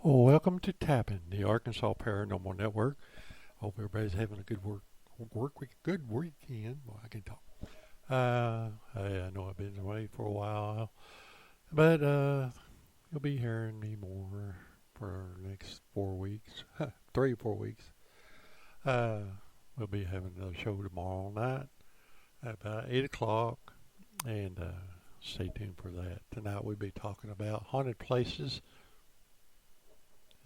Well, welcome to Tapping, the Arkansas Paranormal Network. Hope everybody's having a good weekend. Well, I can talk. I know I've been away for a while, but you'll be hearing me more for the next 4 weeks, 3 or 4 weeks. Uh, we'll be having another show tomorrow night at about 8 o'clock, and stay tuned for that. Tonight we'll be talking about haunted places.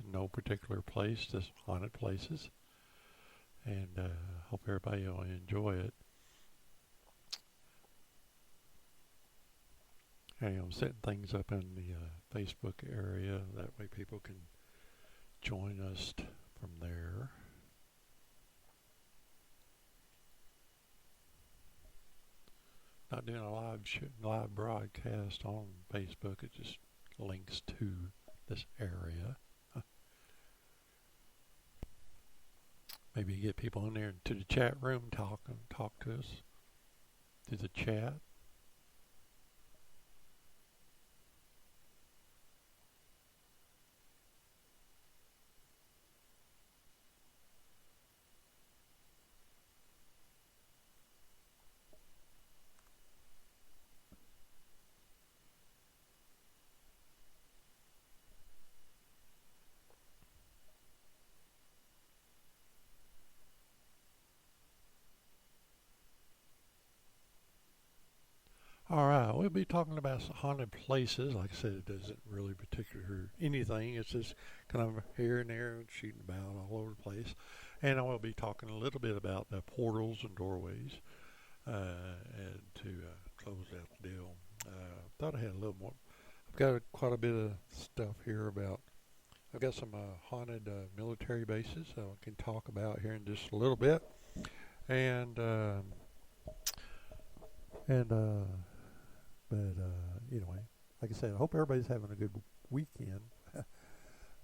In no particular place, just haunted places, and hope everybody will enjoy it. Hey, I'm setting things up in the Facebook area. That way people can join us from there. Not doing a live broadcast on Facebook. It just links to this area. Maybe get people in there to the chat room, talk to us through the chat. All right, we'll be talking about some haunted places. Like I said, it doesn't really particular anything. It's just kind of here and there, shooting about all over the place. And I will be talking a little bit about the portals and doorways, and to close out the deal. Thought I had a little more. I've got quite a bit of stuff here about. I've got some haunted military bases I can talk about here in just a little bit, and and but anyway, like I said, I hope everybody's having a good weekend,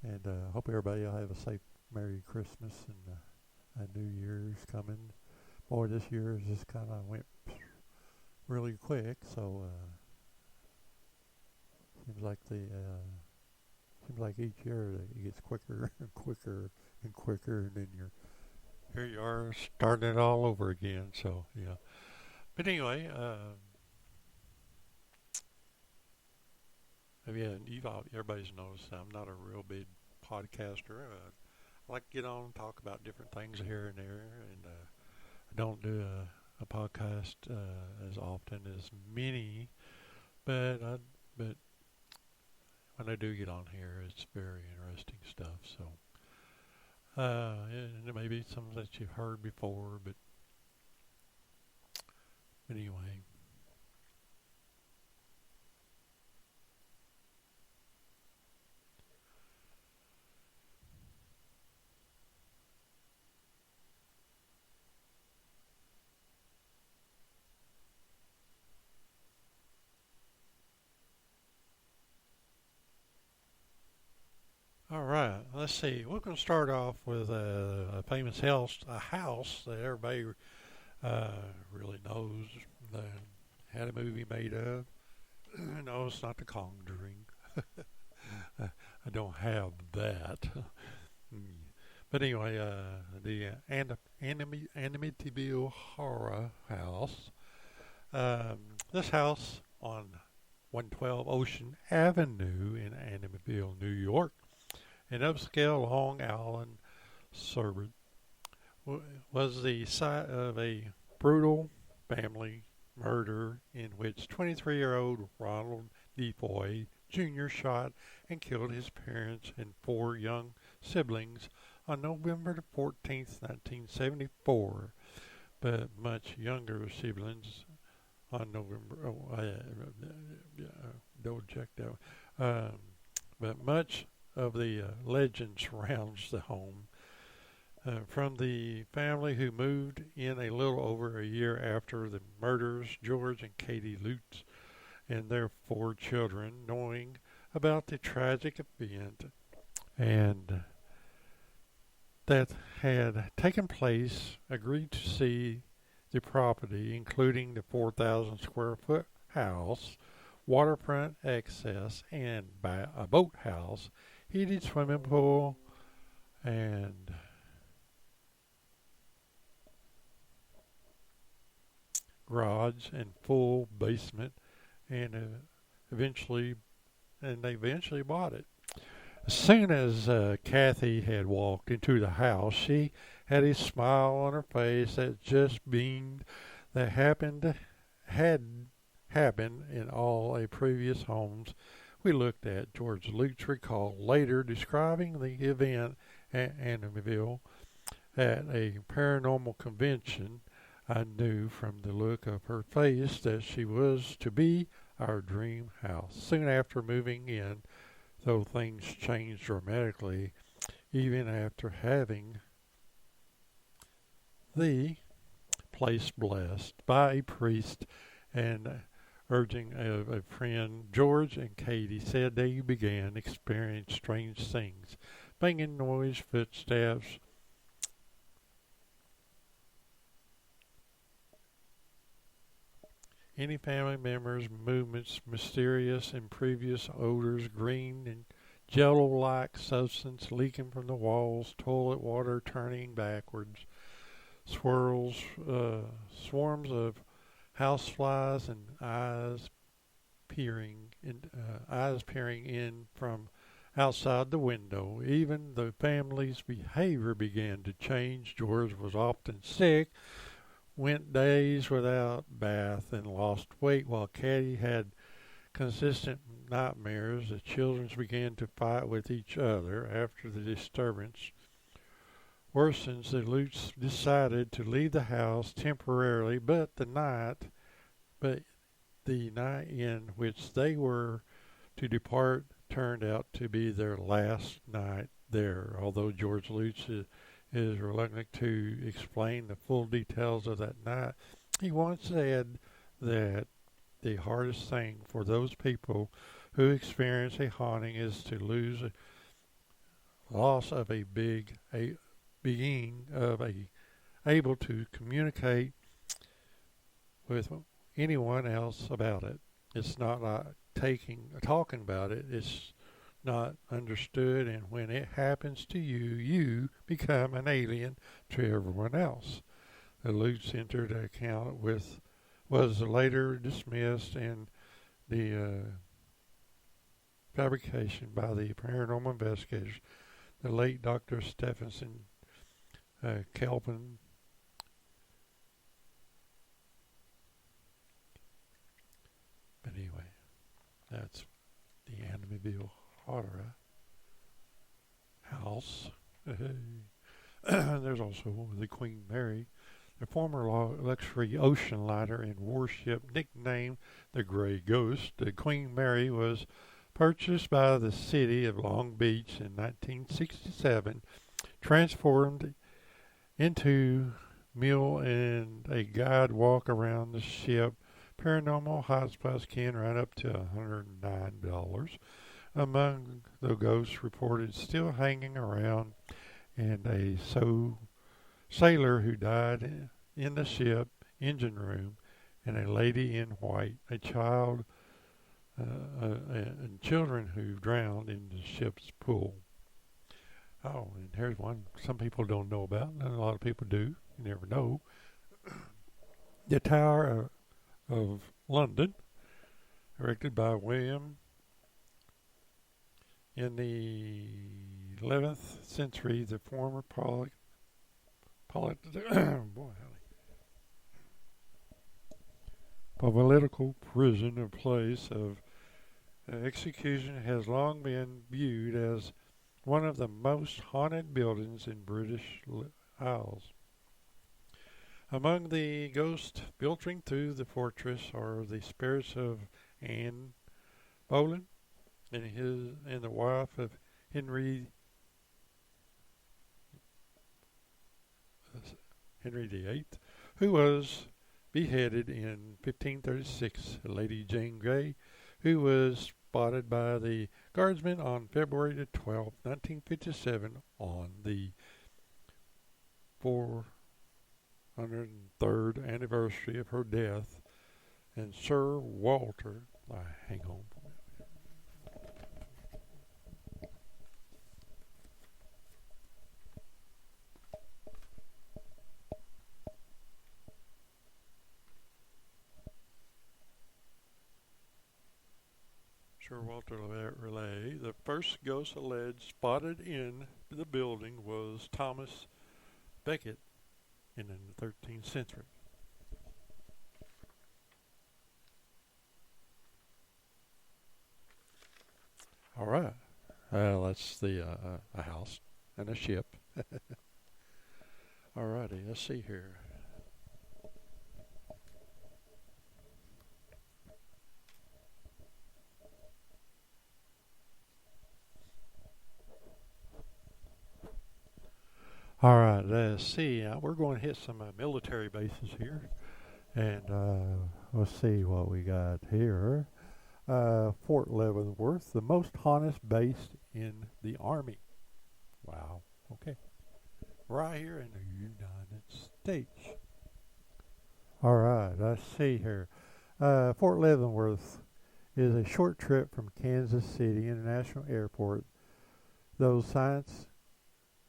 and hope everybody will have a safe Merry Christmas and a New Year's coming. Boy, this year just kind of went really quick, so seems like each year it gets quicker and quicker and quicker, and then here you are starting it all over again. So yeah, but anyway. Yeah, everybody's noticed I'm not a real big podcaster. I like to get on and talk about different things here and there, and I don't do a podcast as often as many, but when I do get on here, it's very interesting stuff. So, and it may be some that you've heard before, but anyway. All right, let's see. We're going to start off with a famous house that everybody uh, really knows that had a movie made of. No, it's not The Conjuring. I don't have that. But anyway, the Amityville Horror House. This house on 112 Ocean Avenue in Amityville, New York, an upscale Long Island suburb, was the site of a brutal family murder in which 23-year-old Ronald DeFoy Jr. shot and killed his parents and four young siblings on November the 14th, 1974, but much younger siblings on November. Double check that. But much of the legend surrounds the home. From the family who moved in a little over a year after the murders, George and Katie Lutz and their four children, knowing about the tragic event and that had taken place, agreed to see the property, including the 4,000 square foot house, waterfront access and a boathouse, heated swimming pool, and garage and full basement, and eventually, and they eventually bought it. As soon as Kathy had walked into the house, she had a smile on her face that just beamed. That had happened in all a previous homes we looked at. George Lutz recalled later describing the event at Amityville at a paranormal convention. I knew from the look of her face that she was to be our dream house. Soon after moving in, though things changed dramatically, even after having the place blessed by a priest and urging a friend, George and Katie said they began experiencing strange things, banging noise, footsteps, any family members' movements, mysterious and previous odors, green and jello-like substance leaking from the walls, toilet water turning backwards, swarms of houseflies and eyes peering in from outside the window. Even the family's behavior began to change. George was often sick, went days without bath, and lost weight, while Katie had consistent nightmares. The children began to fight with each other. After the disturbance worsens, the Lutz decided to leave the house temporarily, but the night in which they were to depart turned out to be their last night there. Although George Lutz is reluctant to explain the full details of that night, he once said that the hardest thing for those people who experience a haunting is to lose a loss of a being able to communicate with anyone else about it. It's not like talking about it. It's not understood, and when it happens to you, you become an alien to everyone else. The Lutz entered an account was later dismissed, and the fabrication by the paranormal investigators. The late Dr. Stephenson Kelvin. But anyway, that's the Amityville Horror House. There's also the Queen Mary, the former luxury ocean liner and warship nicknamed the Gray Ghost. The Queen Mary was purchased by the city of Long Beach in 1967, transformed into meal and a guide walk around the ship. Paranormal hotspots can run up to $109. Among the ghosts reported still hanging around, and a sailor who died in the ship engine room, and a lady in white, a child, and children who drowned in the ship's pool. Oh, and here's one some people don't know about, and a lot of people do. You never know. The Tower of London, erected by William in the 11th century, the former political prison and place of execution, has long been viewed as one of the most haunted buildings in British Isles. Among the ghosts filtering through the fortress are the spirits of Anne Boleyn and the wife of Henry VIII, who was beheaded in 1536. Lady Jane Grey, who was spotted by the guardsmen on February the 12th, 1957, on the 403rd anniversary of her death, and Sir Walter All right, hang on. Sir Walter Raleigh. The first ghost alleged spotted in the building was Thomas Becket in the 13th century. All right. That's a house and a ship. All righty. Let's see here. All right. Let's see. We're going to hit some military bases here, and let's see what we got here. Fort Leavenworth, the most haunted base in the Army. Wow. Okay. Right here in the United States. All right. Let's see here. Fort Leavenworth is a short trip from Kansas City International Airport. Those signs,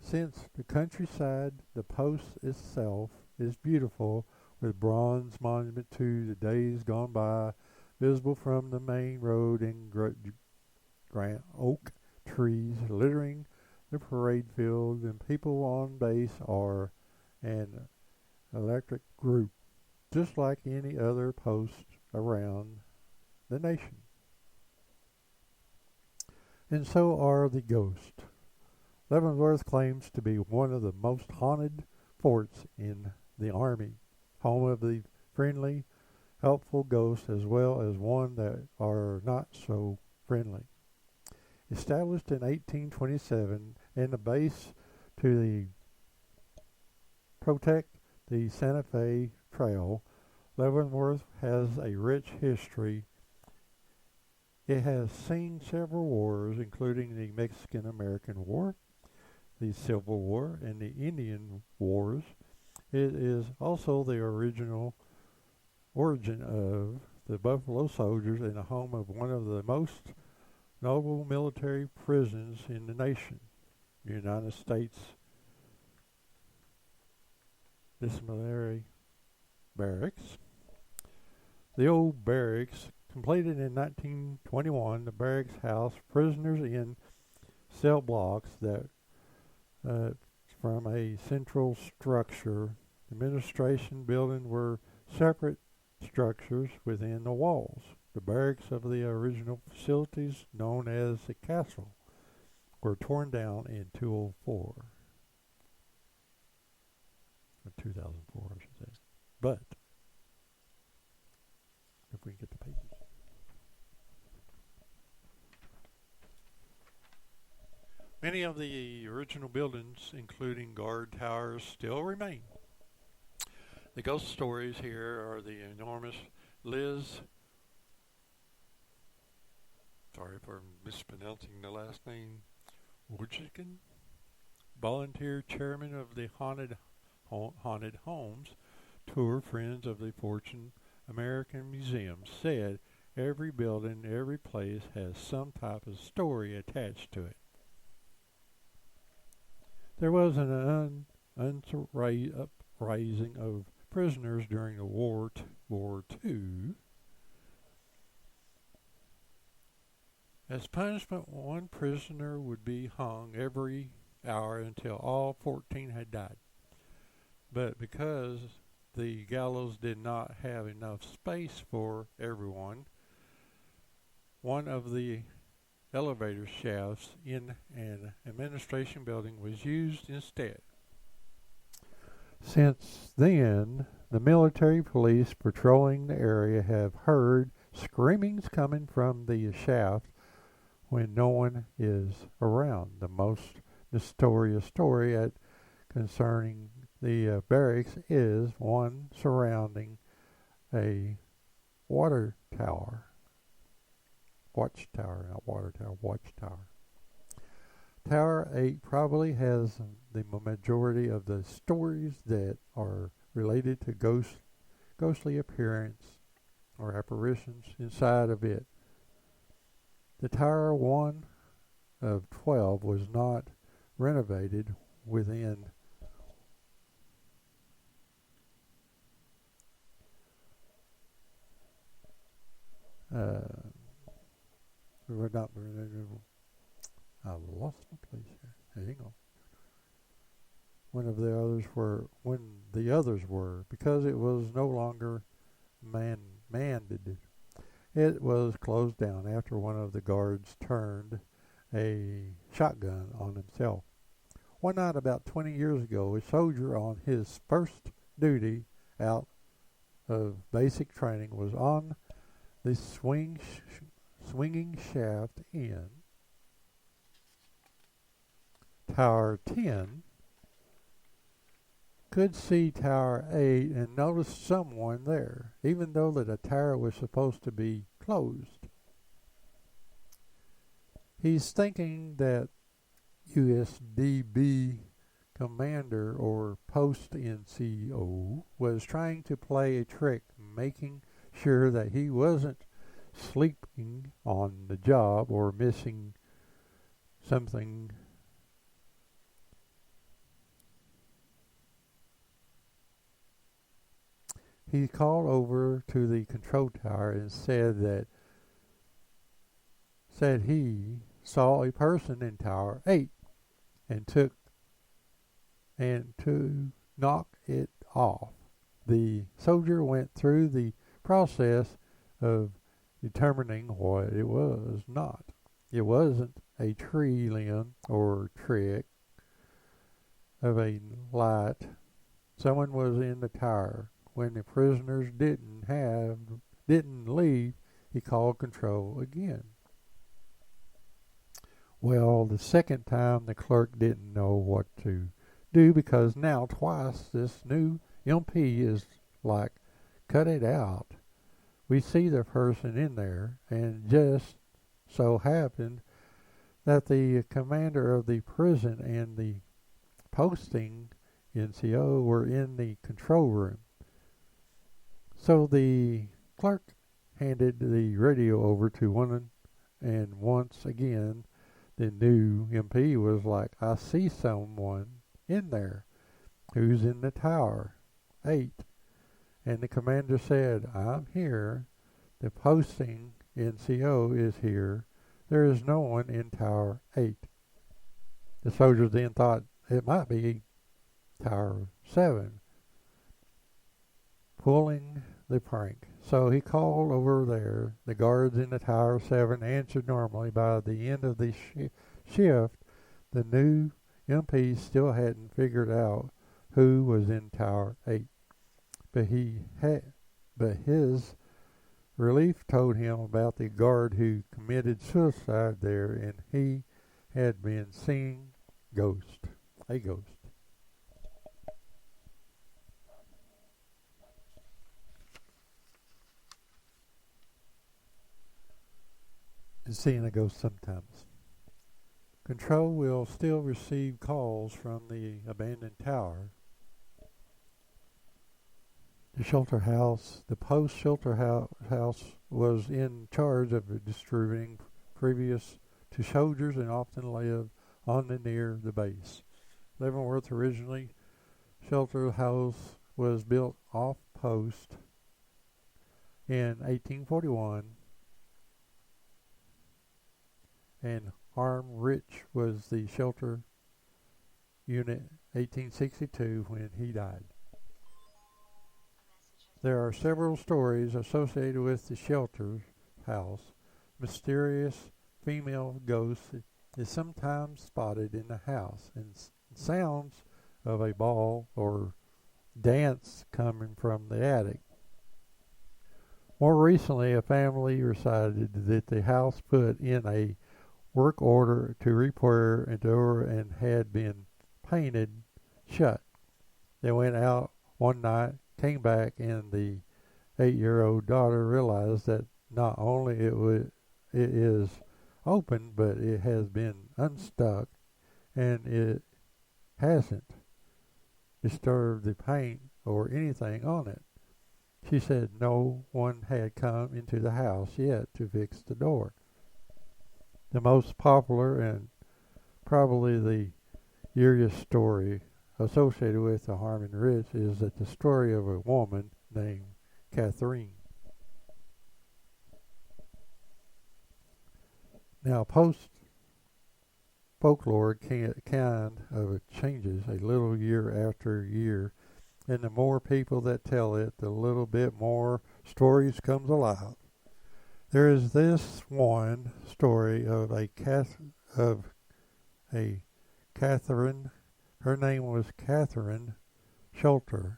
since the countryside, the post itself is beautiful, with bronze monument to the days gone by visible from the main road, and grand oak trees littering the parade field, and people on base are an electric group, just like any other post around the nation. And so are the ghosts. Leavenworth claims to be one of the most haunted forts in the Army, home of the friendly, helpful ghosts, as well as one that are not so friendly. Established in 1827 and the base to the protect the Santa Fe Trail, Leavenworth has a rich history. It has seen several wars, including the Mexican-American War, the Civil War, and the Indian Wars. It is also the original origin of the Buffalo Soldiers and the home of one of the most noble military prisons in the nation, United States Disciplinary Barracks. The old barracks, completed in 1921, the barracks housed prisoners in cell blocks that from a central structure. Administration buildings were separate structures within the walls. The barracks of the original facilities, known as the castle, were torn down in 2004. Or 2004, I should say. But, if we can get the pages. Many of the original buildings, including guard towers, still remain. The ghost stories here are the enormous Liz, sorry for mispronouncing the last name, Wojcicki, volunteer chairman of the Haunted Homes Tour Friends of the Fortune American Museum, said every building, every place has some type of story attached to it. There was an uprising of prisoners during the War II. As punishment, one prisoner would be hung every hour until all 14 had died. But because the gallows did not have enough space for everyone, one of the elevator shafts in an administration building was used instead. Since then, the military police patrolling the area have heard screamings coming from the shaft when no one is around. The most notorious story concerning the barracks is one surrounding a water tower. Watchtower, not water tower, watchtower. Tower 8 probably has the majority of the stories that are related to ghostly appearance or apparitions inside of it. The tower, one of 12, was not renovated within we're not. I lost my place here. Hang on. When the others were, because it was no longer manned. It was closed down after one of the guards turned a shotgun on himself. One night about 20 years ago, a soldier on his first duty out of basic training was on the swinging shaft in Tower 10, could see Tower 8 and noticed someone there, even though the tower was supposed to be closed. He's thinking that USDB commander or post NCO was trying to play a trick, making sure that he wasn't sleeping on the job or missing something. He called over to the control tower and said he saw a person in Tower 8 and to knock it off. The soldier went through the process of determining what it was not. It wasn't a tree limb or trick of a light. Someone was in the tower. When the prisoners didn't leave, he called control again. Well, the second time the clerk didn't know what to do, because now twice this new MP is like, cut it out. We see the person in there, and just so happened that the commander of the prison and the posting NCO were in the control room. So the clerk handed the radio over to one, and once again the new MP was like, I see someone in there who's in the Tower 8. And the commander said, I'm here. The posting NCO is here. There is no one in Tower 8. The soldiers then thought it might be Tower 7 pulling the prank. So he called over there. The guards in the Tower 7 answered normally. By the end of the shift, the new MP still hadn't figured out who was in Tower 8. But his relief told him about the guard who committed suicide there, and he had been seeing a ghost. And seeing a ghost sometimes. Control will still receive calls from the abandoned tower. The shelter house, the post shelter house was in charge of distributing previous to soldiers and often lived on and near the base. Leavenworth originally shelter house was built off post in 1841, and Harm Rich was the shelter unit 1862 when he died. There are several stories associated with the shelter house. Mysterious female ghost is sometimes spotted in the house, and sounds of a ball or dance coming from the attic. More recently, a family recited that the house put in a work order to repair a door and had been painted shut. They went out one night, came back, and the 8-year-old daughter realized that not only it is open, but it has been unstuck, and it hasn't disturbed the paint or anything on it. She said no one had come into the house yet to fix the door. The most popular and probably the eeriest story associated with the Harmon Ridge is that the story of a woman named Catherine. Now, post folklore kind of changes a little year after year, and the more people that tell it, the little bit more stories comes alive. There is this one story of a Catherine. Her name was Catherine Schulter.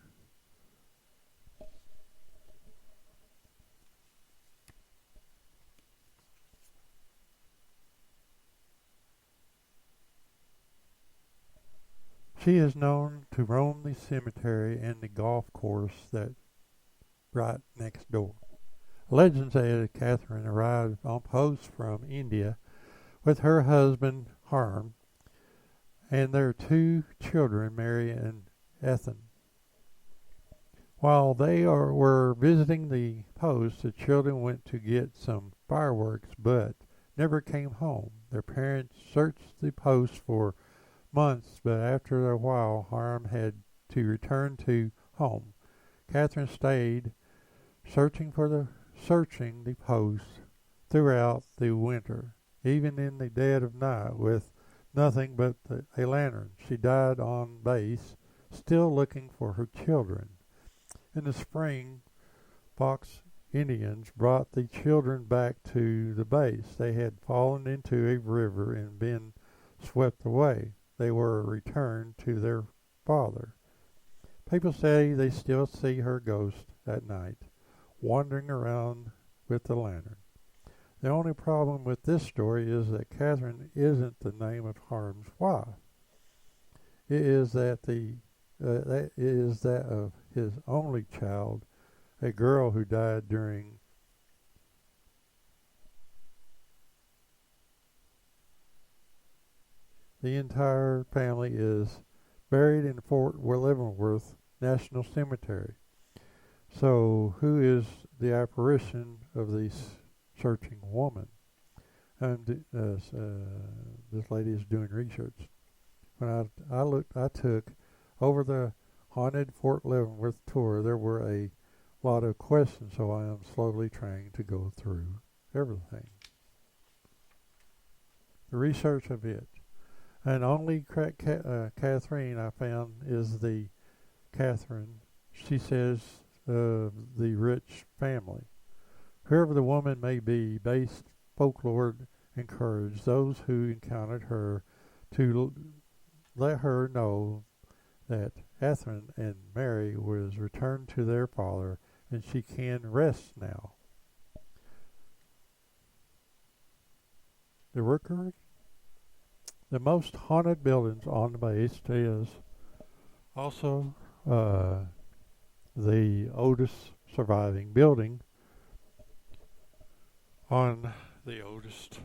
She is known to roam the cemetery and the golf course that right next door. Legend says Catherine arrived on post from India with her husband Harm and their two children, Mary and Ethan. While they were visiting the post, the children went to get some fireworks but never came home. Their parents searched the post for months, but after a while Harm had to return to home. Catherine stayed searching the post throughout the winter, even in the dead of night, with nothing but a lantern. She died on base, still looking for her children. In the spring, Fox Indians brought the children back to the base. They had fallen into a river and been swept away. They were returned to their father. People say they still see her ghost at night, wandering around with the lantern. The only problem with this story is that Catherine isn't the name of Harm's wife. It is that of his only child, a girl who died during the entire family is buried in Fort Leavenworth National Cemetery. So, who is the apparition of this searching woman? And this lady is doing research. When I took over the haunted Fort Leavenworth tour, there were a lot of questions, so I am slowly trying to go through everything. The research of it. And only Catherine I found is the Catherine, she says, the rich family. Whoever the woman may be, base folklore encouraged those who encountered her to let her know that Catherine and Mary was returned to their father and she can rest now. The Rookery. The most haunted buildings on the base is also the oldest surviving building on the oldest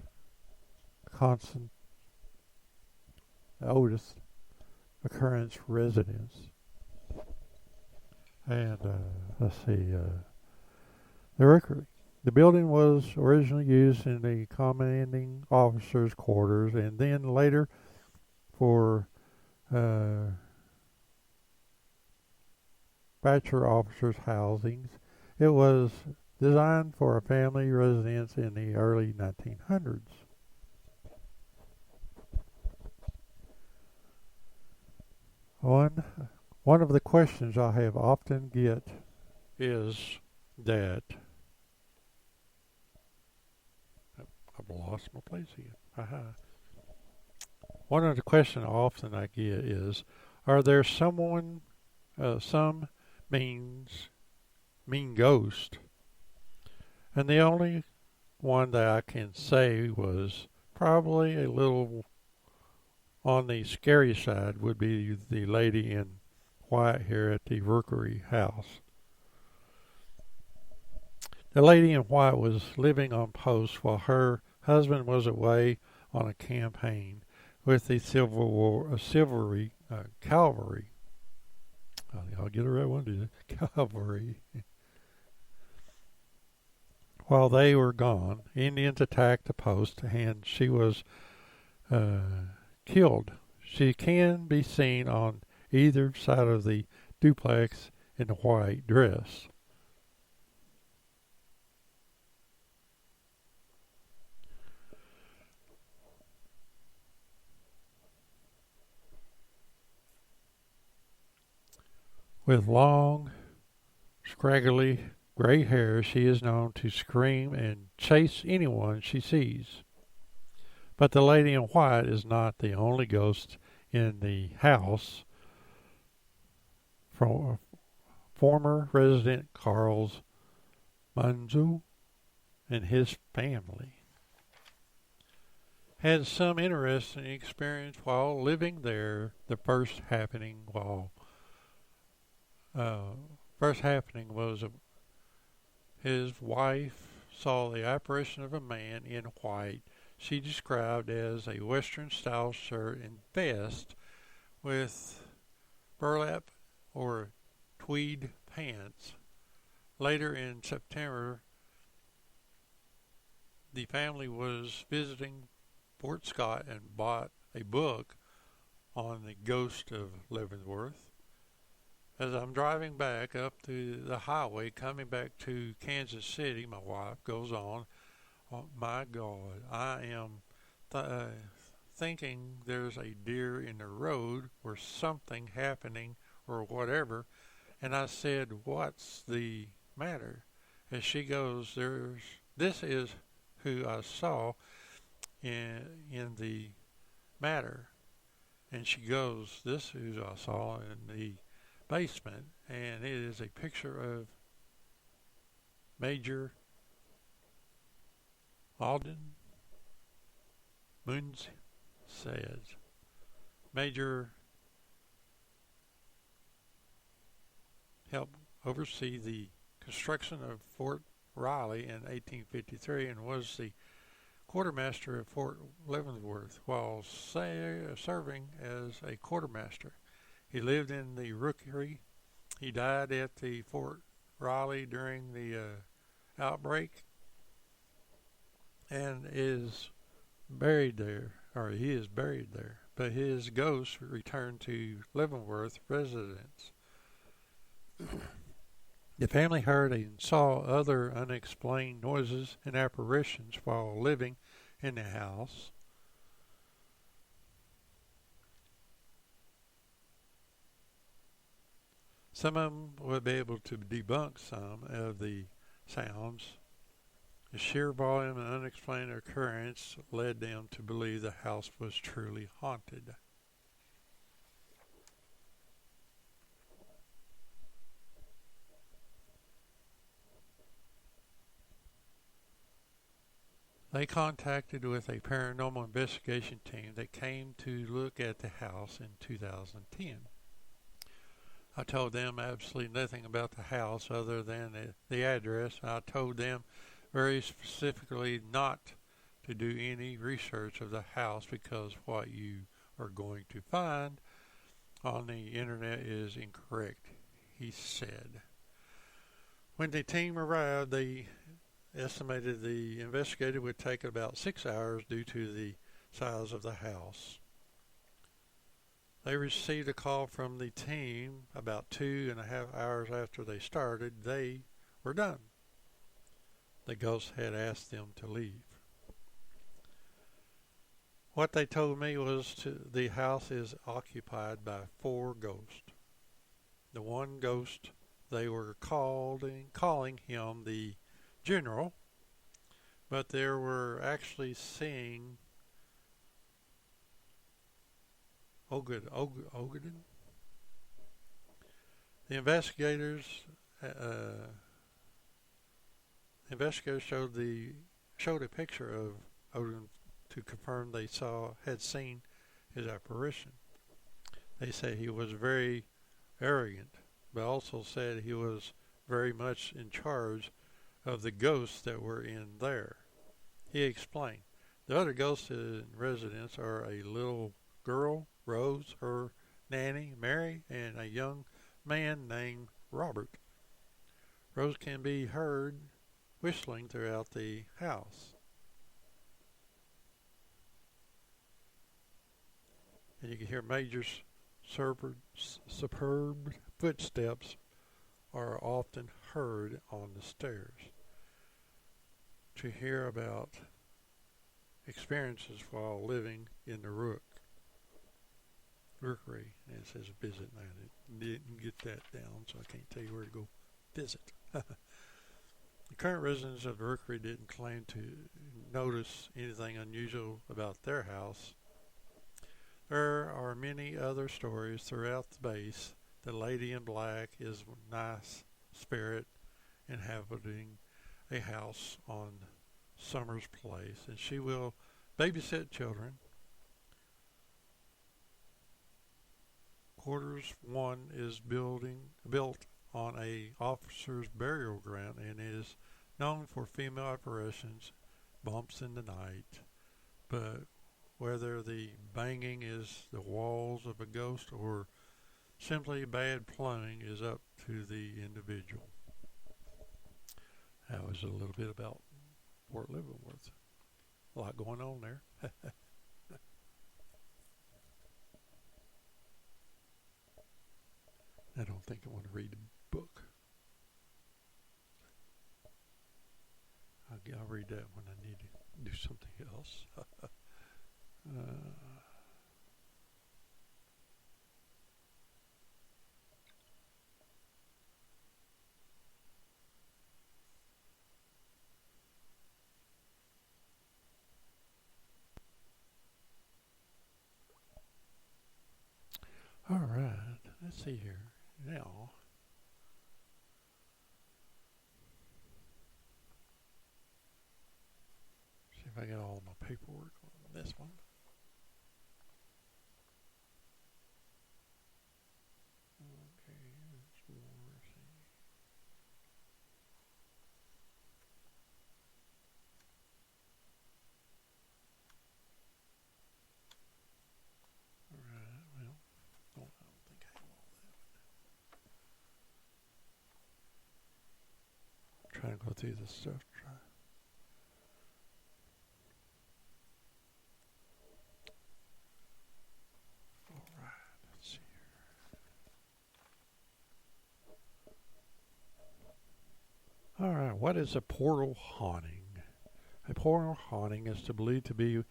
occurrence residence. And let's see, the Rookery. The building was originally used in the commanding officers' quarters and then later for bachelor officers' housings. It was designed for a family residence in the early 1900s. One of the questions I have often get is that I've lost my place again. One of the questions often I get is, are there some mean ghost? And the only one that I can say was probably a little on the scary side would be the lady in white here at the Rookery house. The lady in white was living on post while her husband was away on a campaign with the cavalry. I'll get the right one, do you? Cavalry. While they were gone, Indians attacked the post and she was killed. She can be seen on either side of the duplex in a white dress. With long, scraggly gray hair, she is known to scream and chase anyone she sees. But the lady in white is not the only ghost in the house. Former resident Carl's Manzu and his family had some interesting experience while living there. The first happening was his wife saw the apparition of a man in white she described as a Western-style shirt and vest with burlap or tweed pants. Later in September, the family was visiting Fort Scott and bought a book on the ghost of Leavenworth. As I'm driving back up to the highway, coming back to Kansas City, my wife goes on, "Oh my God, I am thinking there's a deer in the road or something happening or whatever." And I said, "What's the matter?" And she goes, "This is who I saw in the matter." And she goes, "This is who I saw in the basement," and it is a picture of Major Alden Moons says. Major helped oversee the construction of Fort Riley in 1853 and was the quartermaster of Fort Leavenworth while serving as a quartermaster. He lived in the Rookery. He died at the Fort Riley during the outbreak and is buried there, or he is buried there. But his ghost returned to Leavenworth residence. The family heard and saw other unexplained noises and apparitions while living in the house. Some of them would be able to debunk some of the sounds. The sheer volume and unexplained occurrence led them to believe the house was truly haunted. They contacted with a paranormal investigation team that came to look at the house in 2010. I told them absolutely nothing about the house other than the address. I told them very specifically not to do any research of the house because what you are going to find on the internet is incorrect, he said. When the team arrived, they estimated the investigator would take about 6 hours due to the size of the house. They received a call from the team about 2.5 hours after they started. They were done. The ghost had asked them to leave. What they told me was the house is occupied by 4 ghosts. The one ghost, they were calling him the General, but they were actually seeing Ogaden. The investigators showed a picture of Odin to confirm they had seen his apparition. They said he was very arrogant, but also said he was very much in charge of the ghosts that were in there. He explained, the other ghosts in residence are a little girl, Rose, her nanny, Mary, and a young man named Robert. Rose can be heard whistling throughout the house. And you can hear Major's superb footsteps are often heard on the stairs. To hear about experiences while living in the rookery, and it says visit, and I didn't get that down, so I can't tell you where to go visit. The current residents of the rookery didn't claim to notice anything unusual about their house. There are many other stories throughout the base. The lady in black is a nice spirit inhabiting a house on Summers Place, and she will babysit children. Quarters 1 is built on a officer's burial ground and is known for female apparitions, bumps in the night, but whether the banging is the walls of a ghost or simply bad plumbing is up to the individual. That was a little bit about Fort Leavenworth. A lot going on there. I don't think I want to read the book. I'll read that when I need to do something else. All right, let's see here. Now, see if I got all my paperwork on this one. Okay, there's more. See. All right, well, I don't think I have all that. I'm trying to go through this stuff. All right, what is a portal haunting? A portal haunting is believed to be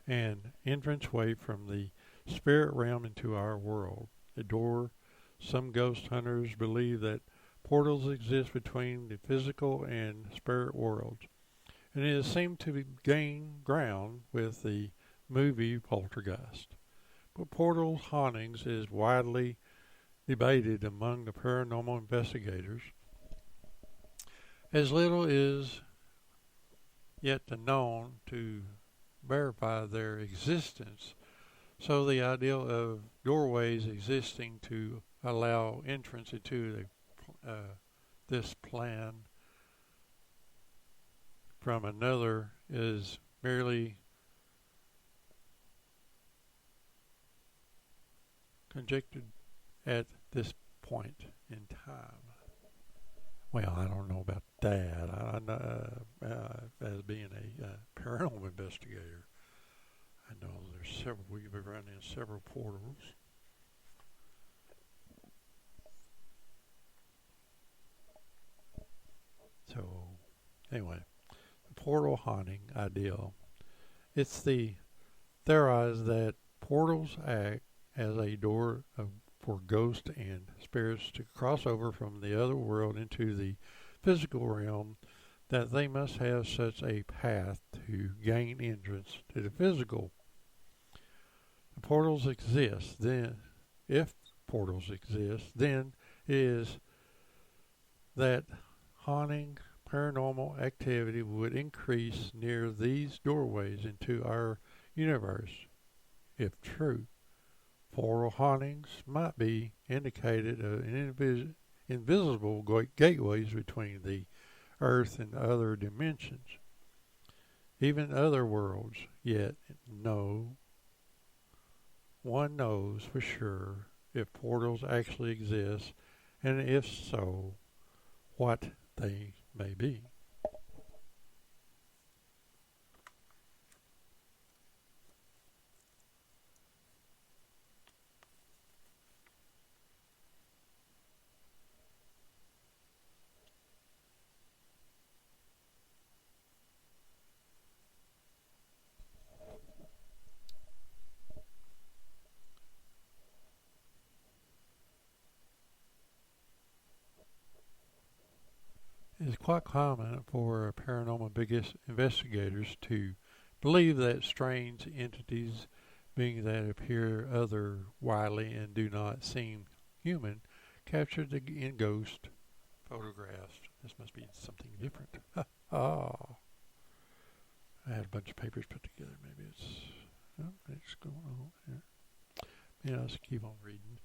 an entranceway from the spirit realm into our world. A door. Some ghost hunters believe that portals exist between the physical and spirit worlds, and it has seemed to gain ground with the movie Poltergeist. But portal hauntings is widely debated among the paranormal investigators. As little is yet known to verify their existence, so the idea of doorways existing to allow entrance into this plan from another is merely conjectured at this point in time. Well, I don't know about that. I know, as being a paranormal investigator, I know there's several. We've run in several portals. So, anyway, the portal haunting ideal. It's the theorized that portals act as a door for ghosts and spirits to cross over from the other world into the physical realm, that they must have such a path to gain entrance to the physical. The portals exist, then, if portals exist, then it is that haunting paranormal activity would increase near these doorways into our universe, if true. Portal hauntings might be indicated invisible gateways between the earth and other dimensions, even other worlds. Yet no one knows for sure if portals actually exist, and if so, what they may be. quite common for paranormal biggest investigators to believe that strange entities, being that appear otherworldly and do not seem human, captured in ghost photographs. This must be something different. Ah, I had a bunch of papers put together. Maybe it's going on here. Yeah, let's keep on reading.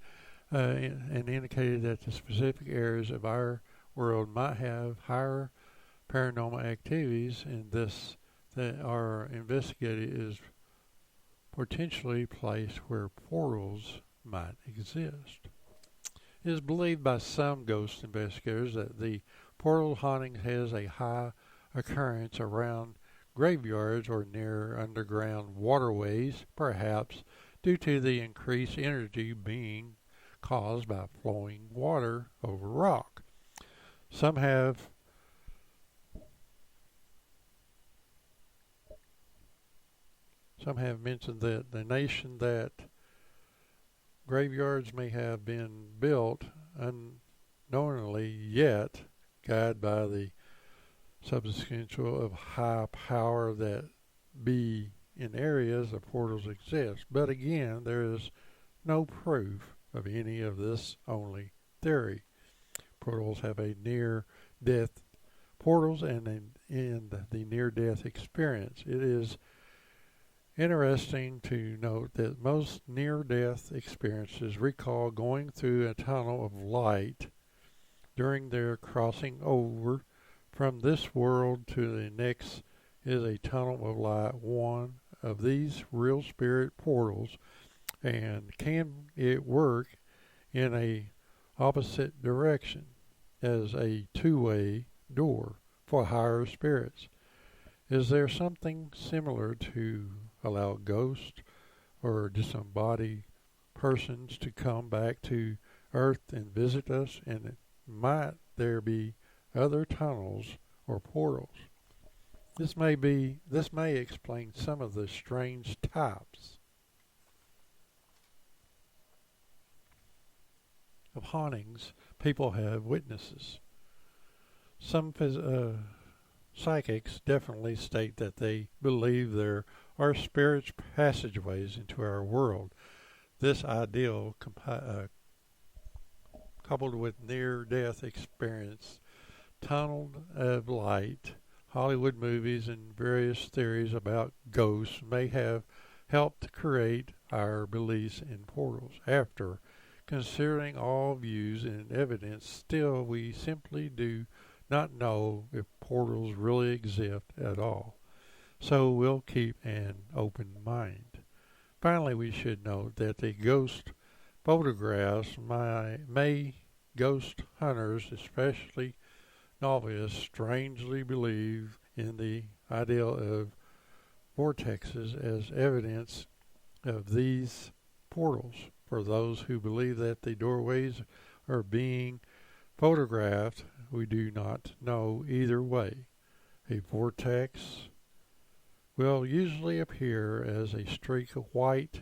And indicated that the specific areas of our world might have higher paranormal activities, and this that are investigated is potentially placed where portals might exist. It is believed by some ghost investigators that the portal haunting has a high occurrence around graveyards or near underground waterways, perhaps due to the increased energy being caused by flowing water over rock. Some have mentioned that the nation that graveyards may have been built unknowingly, yet guided by the substantial of high power that be in areas the portals exist. But again, there is no proof of any of this, only theory. Portals have a near-death portals and the near-death experience. It is interesting to note that most near-death experiences recall going through a tunnel of light during their crossing over from this world to the next is a tunnel of light. One of these real spirit portals, and can it work in a opposite direction as a two-way door for higher spirits? Is there something similar to allow ghosts or disembodied persons to come back to Earth and visit us? And might there be other tunnels or portals? This may explain some of the strange types of hauntings people have witnesses. Some psychics definitely state that they believe there are spirit passageways into our world. This ideal, coupled with near-death experience, tunnel of light, Hollywood movies, and various theories about ghosts may have helped create our beliefs in portals. After considering all views and evidence, still we simply do not know if portals really exist at all. So we'll keep an open mind. Finally, we should note that the ghost photographs may ghost hunters, especially novices, strangely believe in the ideal of vortexes as evidence of these portals. For those who believe that the doorways are being photographed, we do not know either way. A vortex will usually appear as a streak of white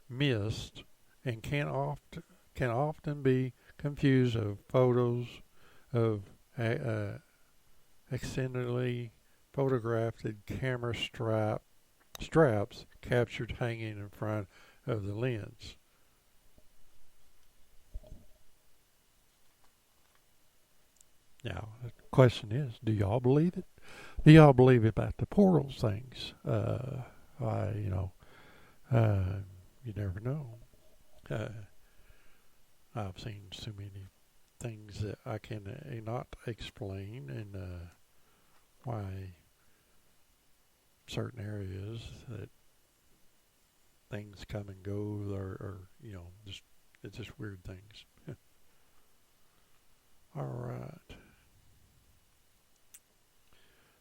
mist and can often be confused with photos of accidentally photographed camera straps captured hanging in front of the lens. Now, the question is, do y'all believe it? Do y'all believe about the portals things? You never know. I've seen so many things that I cannot explain, and why certain areas that things come and go, or it's just weird things. All right.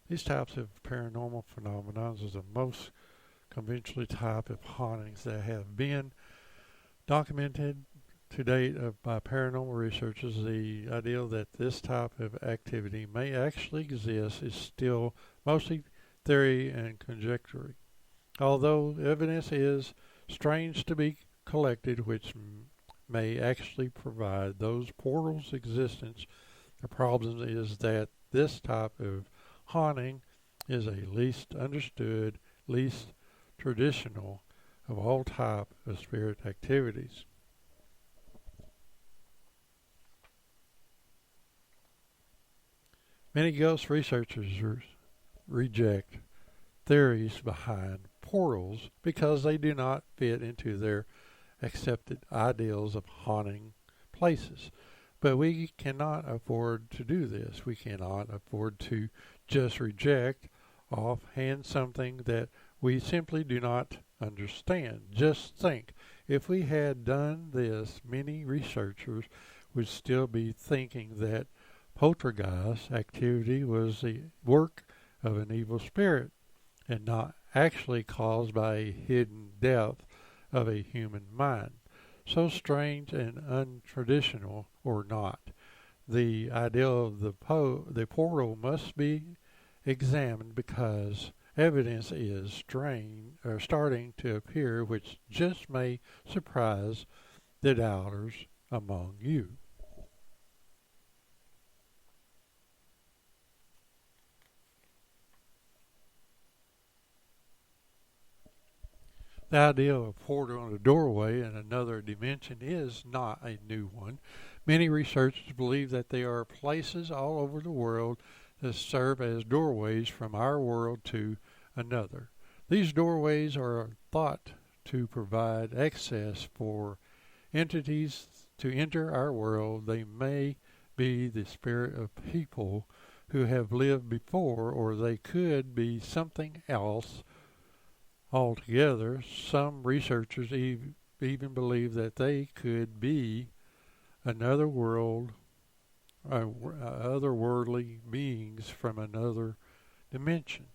These types of paranormal phenomena are the most conventional type of hauntings that have been documented to date by paranormal researchers. The idea that this type of activity may actually exist is still mostly theory and conjecture. Although evidence is strange to be collected, which may actually provide those portals' existence, the problem is that this type of haunting is a least understood, least traditional of all type of spirit activities. Many ghost researchers reject theories behind portals because they do not fit into their accepted ideals of haunting places. But we cannot afford to do this. We cannot afford to just reject offhand something that we simply do not understand. Just think, if we had done this, many researchers would still be thinking that poltergeist activity was the work of an evil spirit and not actually caused by a hidden depth of a human mind. So strange and untraditional or not, the idea of the portal must be examined because evidence is starting to appear which just may surprise the doubters among you. The idea of a portal and a doorway in another dimension is not a new one. Many researchers believe that there are places all over the world that serve as doorways from our world to another. These doorways are thought to provide access for entities to enter our world. They may be the spirit of people who have lived before, or they could be something else altogether. Some researchers even believe that they could be another world, otherworldly beings from another dimension.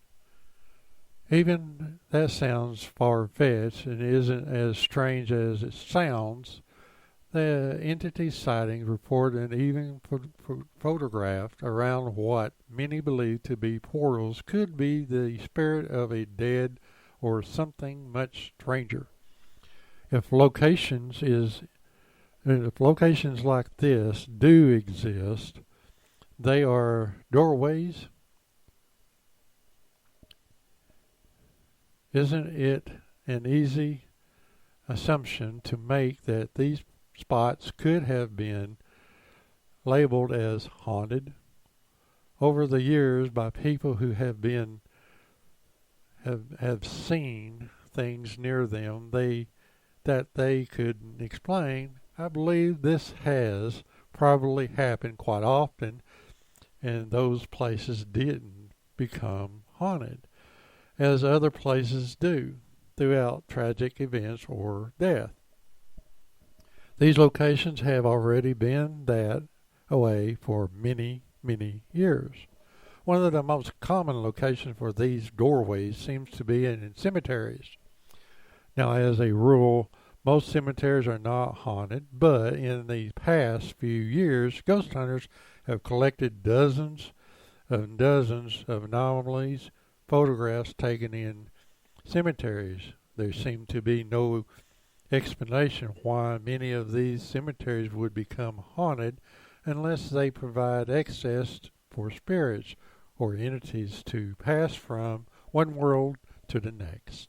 Even that sounds far-fetched and isn't as strange as it sounds. The entity sightings reported and even photographed around what many believe to be portals could be the spirit of a dead or something much stranger. If locations like this do exist, they are doorways. Isn't it an easy assumption to make that these spots could have been labeled as haunted over the years by people who have seen things near them that they couldn't explain? I believe this has probably happened quite often, and those places didn't become haunted, as other places do throughout tragic events or death. These locations have already been that way for many, many years. One of the most common locations for these doorways seems to be in cemeteries. Now, as a rule, most cemeteries are not haunted, but in the past few years, ghost hunters have collected dozens and dozens of anomalies, photographs taken in cemeteries. There seems to be no explanation why many of these cemeteries would become haunted unless they provide access for spirits or entities to pass from one world to the next.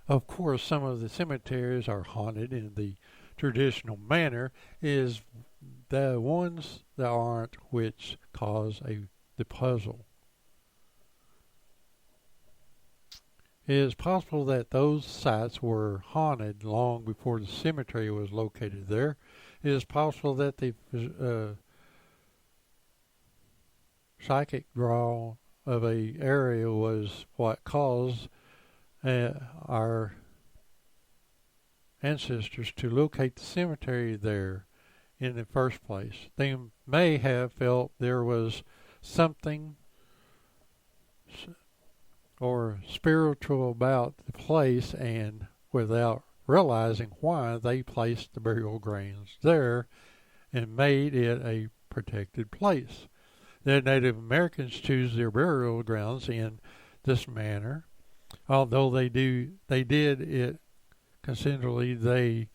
Of course, some of the cemeteries are haunted in the traditional manner. Is the ones that aren't which cause the puzzle. It is possible that those sites were haunted long before the cemetery was located there. It is possible that the psychic draw of a area was what caused our ancestors to locate the cemetery there in the first place. They may have felt there was something or spiritual about the place, and without realizing why, they placed the burial grounds there and made it a protected place. The Native Americans choose their burial grounds in this manner. Although they did it consensually, they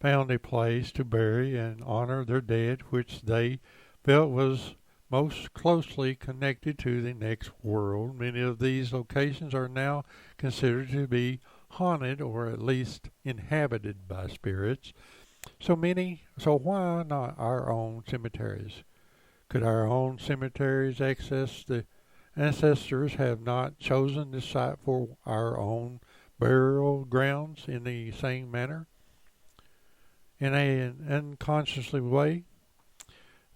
found a place to bury and honor their dead, which they felt was most closely connected to the next world. Many of these locations are now considered to be haunted or at least inhabited by spirits. So why not our own cemeteries? Could our own cemeteries access the ancestors have not chosen this site for our own burial grounds in the same manner? In an unconsciously way,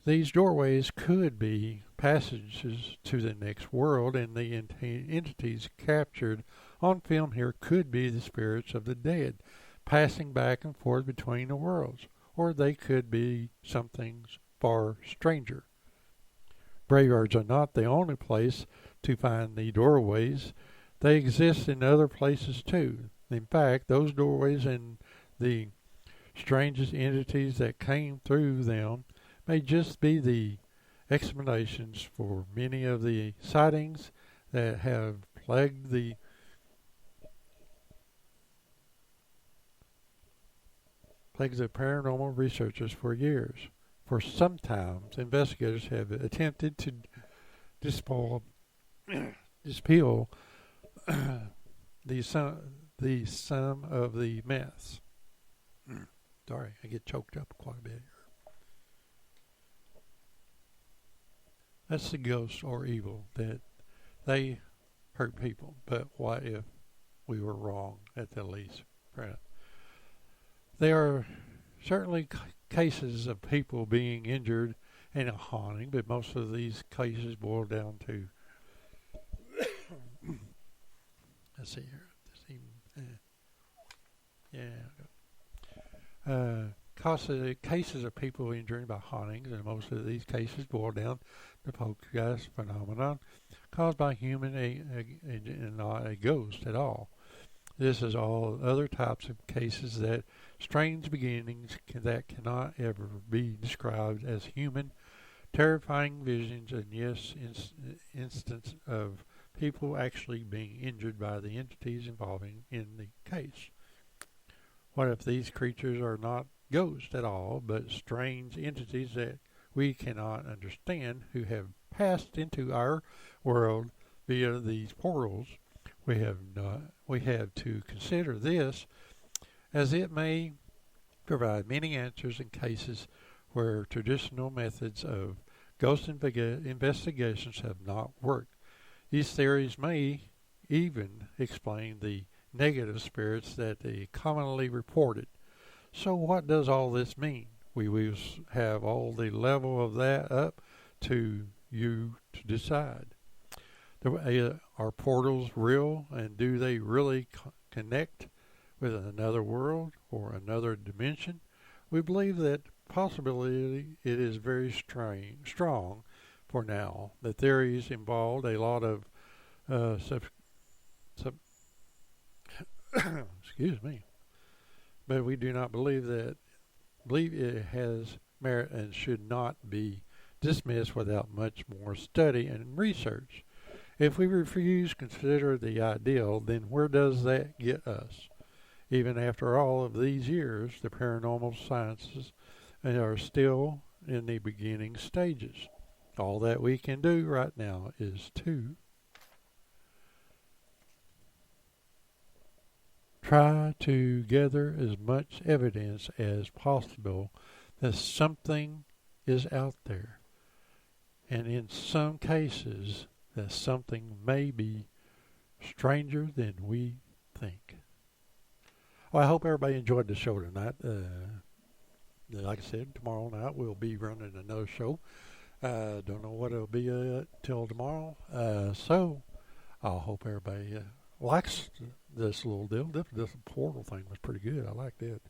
these doorways could be passages to the next world, and the entities captured on film here could be the spirits of the dead, passing back and forth between the worlds, or they could be something far stranger. Graveyards are not the only place to find the doorways. They exist in other places too. In fact, those doorways and the strangest entities that came through them may just be the explanations for many of the sightings that have plagued the paranormal researchers for years. For sometimes investigators have attempted to dispel the sum of the myths. Sorry, I get choked up quite a bit here. That's the ghost or evil, that they hurt people. But what if we were wrong at the least? There are certainly cases of people being injured in a haunting, but most of these cases boil down to let's see here. Cases of people injured by hauntings, and most of these cases boil down to poltergeist phenomenon caused by human and not a ghost at all. This is all other types of cases that strange beginnings that cannot ever be described as human, terrifying visions, and yes, instance of people actually being injured by the entities involving in the case. What if these creatures are not ghosts at all, but strange entities that we cannot understand, who have passed into our world via these portals? We have to consider this, as it may provide many answers in cases where traditional methods of ghost investigations have not worked. These theories may even explain the negative spirits that they commonly reported. So what does all this mean? We will have all the level of that up to you to decide. Are portals real, and do they really connect with another world or another dimension? We believe that possibility it is very strong for now. The theories involved a lot of excuse me, but we do not believe it has merit and should not be dismissed without much more study and research. If we refuse to consider the ideal, then where does that get us? Even after all of these years, the paranormal sciences are still in the beginning stages. All that we can do right now is to try to gather as much evidence as possible that something is out there. And in some cases, that something may be stranger than we think. Well, I hope everybody enjoyed the show tonight. Like I said, tomorrow night we'll be running another show. Don't know what it'll be till tomorrow. So I hope everybody likes this little deal. This portal thing was pretty good. I liked it.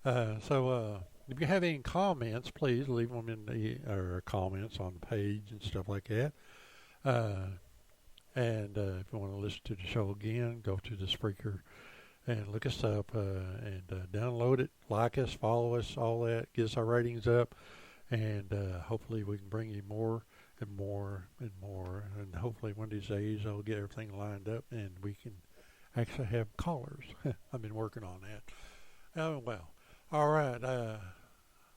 So if you have any comments, please leave them in the comments on the page and stuff like that. And if you want to listen to the show again, go to the Spreaker and look us up and download it, like us, follow us, all that, get us our ratings up, and hopefully we can bring you more and more and more. And hopefully one of these days I'll get everything lined up and we can actually have callers. I've been working on that. Oh, well. All right.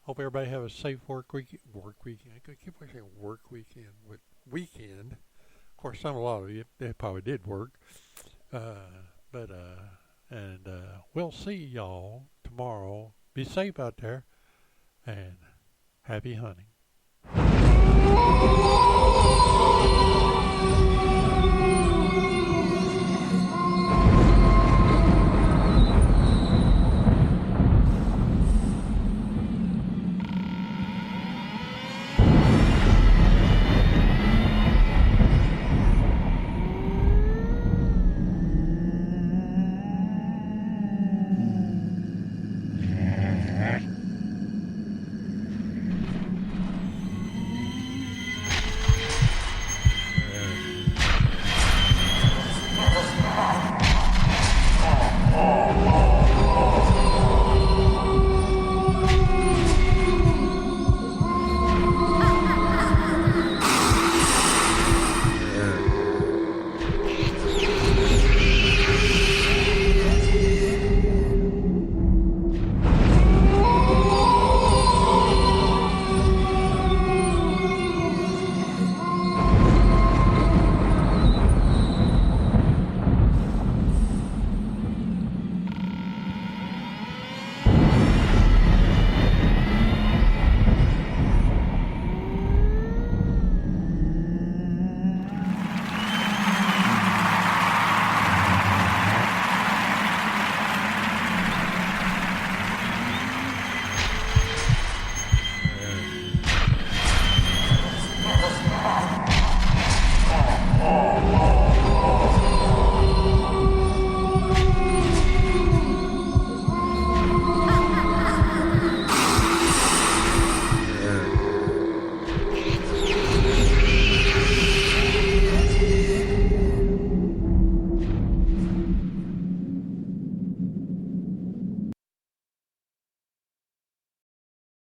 Hope everybody have a safe work week. Work weekend. I keep on saying work weekend, but weekend. Of course, some a lot of you they probably did work. But and we'll see y'all tomorrow. Be safe out there and happy hunting.